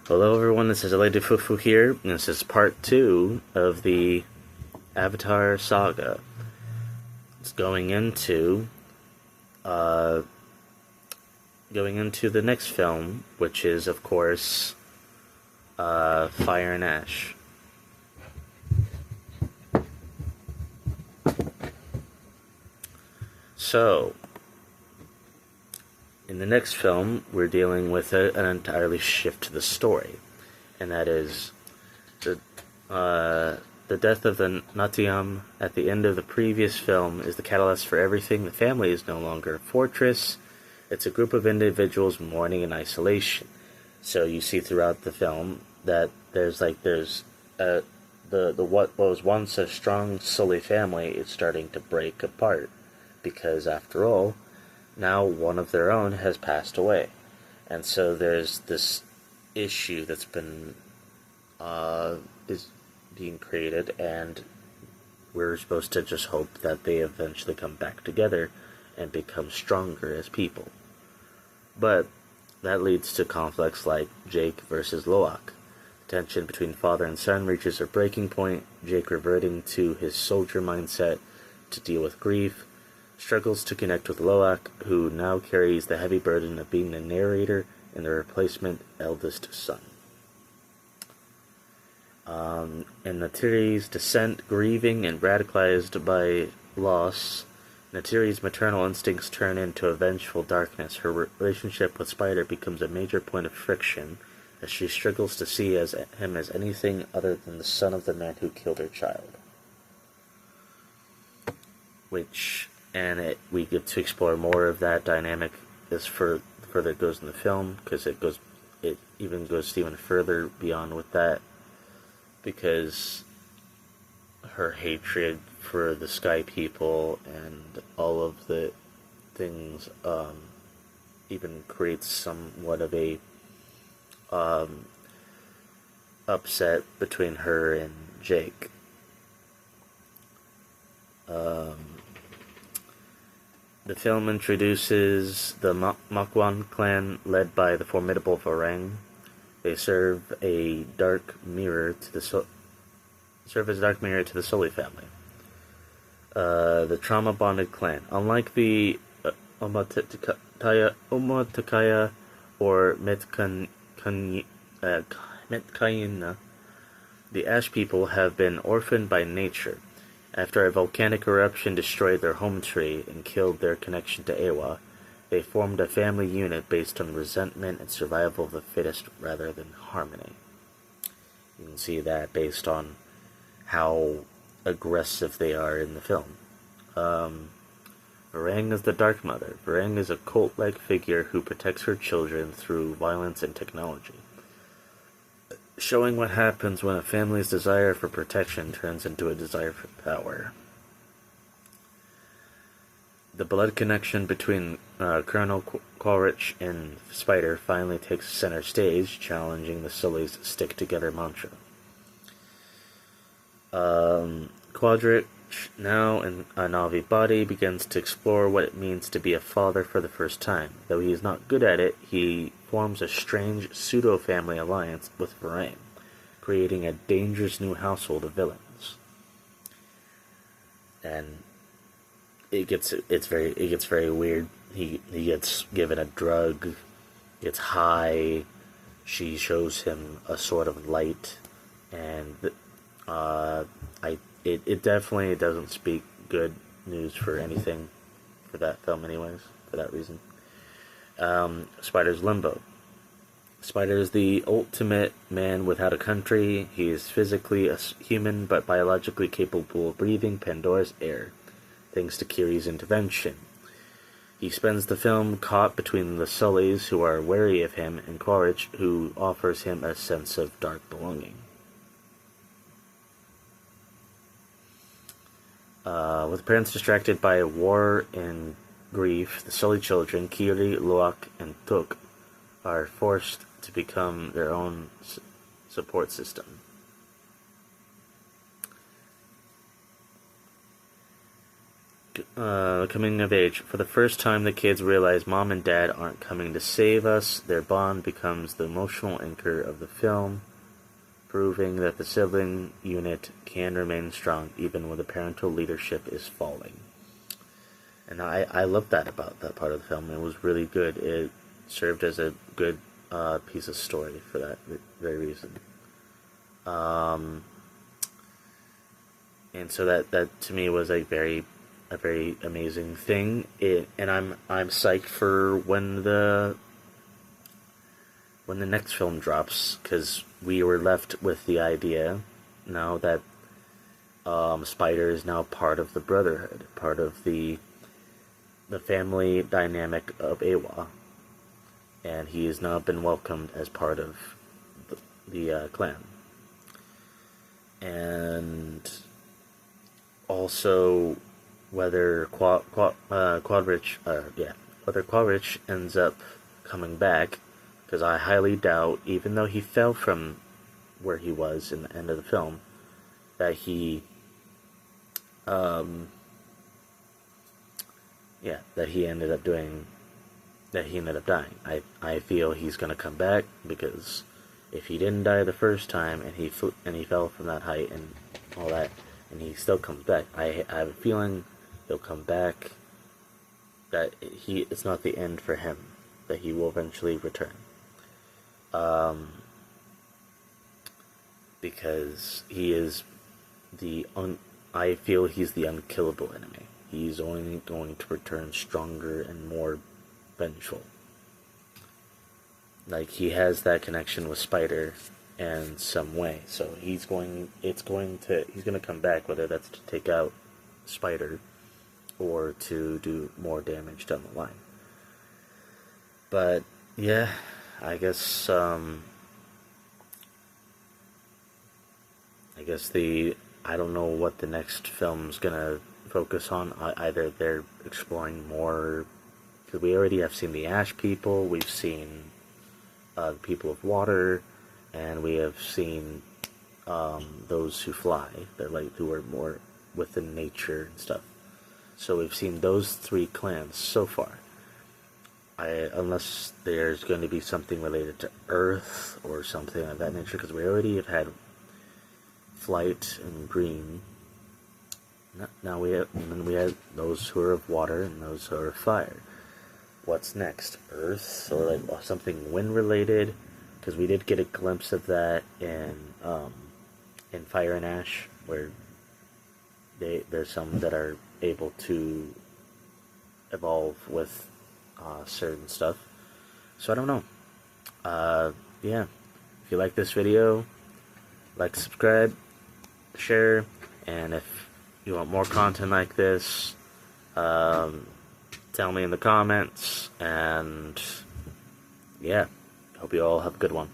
Hello everyone, this is Lady Fufu here, and this is part 2 of the Avatar Saga. It's going into the next film, which is, of course, Fire and Ash. So, in the next film, we're dealing with an entirely shift to the story, and that is the death of the Natiam at the end of the previous film is the catalyst for everything. The family is no longer a fortress; it's a group of individuals mourning in isolation. So you see throughout the film that there's what was once a strong Sully family is starting to break apart, because after all, now one of their own has passed away. And so there's this issue that's been is being created, and we're supposed to just hope that they eventually come back together and become stronger as people. But that leads to conflicts like Jake versus Loak. Tension between father and son reaches a breaking point, Jake reverting to his soldier mindset to deal with grief, struggles to connect with Loak, who now carries the heavy burden of being the narrator and the replacement eldest son. In Neytiri's descent, grieving and radicalized by loss, Neytiri's maternal instincts turn into a vengeful darkness. Her relationship with Spider becomes a major point of friction, as she struggles to see him as anything other than the son of the man who killed her child. We get to explore more of that dynamic as further it goes in the film, because it even goes even further beyond with that, because her hatred for the Sky People and all of the things even creates somewhat of a upset between her and Jake. The film introduces the Makwan clan, led by the formidable Varang. They serve as a dark mirror to the Sully family. The trauma-bonded clan. Unlike the Umatakaya or Metkayina, the Ash people have been orphaned by nature. After a volcanic eruption destroyed their home tree and killed their connection to Ewa, they formed a family unit based on resentment and survival of the fittest rather than harmony. You can see that based on how aggressive they are in the film. Varang is the Dark Mother. Varang is a cult-like figure who protects her children through violence and technology, showing what happens when a family's desire for protection turns into a desire for power. The blood connection between Colonel Quaritch and Spider finally takes center stage, challenging the Sullies' stick-together mantra. Quaritch, now in a Na'vi body, begins to explore what it means to be a father for the first time. Though he is not good at it, he forms a strange pseudo-family alliance with Varang, creating a dangerous new household of villains. And it gets very weird. He gets given a drug, gets high. She shows him a sort of light, and it definitely doesn't speak good news for anything for that film, anyways. For that reason, Spider's limbo. Spider is the ultimate man without a country. He is physically a human, but biologically capable of breathing Pandora's air, thanks to Kiri's intervention. He spends the film caught between the Sullies, who are wary of him, and Quaritch, who offers him a sense of dark belonging. With parents distracted by war and grief, the Sully children, Kiri, Loak, and Tuk, are forced to become their own support system. coming of age. For the first time, the kids realize mom and dad aren't coming to save us. Their bond becomes the emotional anchor of the film, proving that the sibling unit can remain strong even when the parental leadership is falling. And I love that about that part of the film. It was really good. It served as a good piece of story for that very reason. And so that to me was a very amazing thing. And I'm psyched for when the next film drops, because we were left with the idea now that Spider is now part of the Brotherhood, part of the family dynamic of Awa, and he has now been welcomed as part of the clan. And also, whether Quadrich ends up coming back, because I highly doubt, even though he fell from where he was in the end of the film, that he ended up dying. I feel he's gonna come back, because if he didn't die the first time and he fell from that height and all that, and he still comes back, I have a feeling he'll come back, that it's not the end for him, that he will eventually return. Because he is I feel he's the unkillable enemy. He's only going to return stronger and more vengeful. Like, he has that connection with Spider in some way, so he's gonna come back, whether that's to take out Spider or to do more damage down the line. But yeah, I guess I don't know what the next film's gonna focus on. Either they're exploring more, because we already have seen the Ash people, we've seen the people of water, and we have seen those who fly. They're who are more within nature and stuff. So we've seen those three clans so far. Unless there's going to be something related to Earth or something of that nature, because we already have had Flight and Green. Now we have those who are of water and those who are of fire. What's next? Earth, or something wind related? Because we did get a glimpse of that in Fire and Ash, where there's some that are able to evolve with certain stuff. So I don't know. Yeah. If you like this video, subscribe, share, and if you want more content like this, tell me in the comments, and yeah, hope you all have a good one.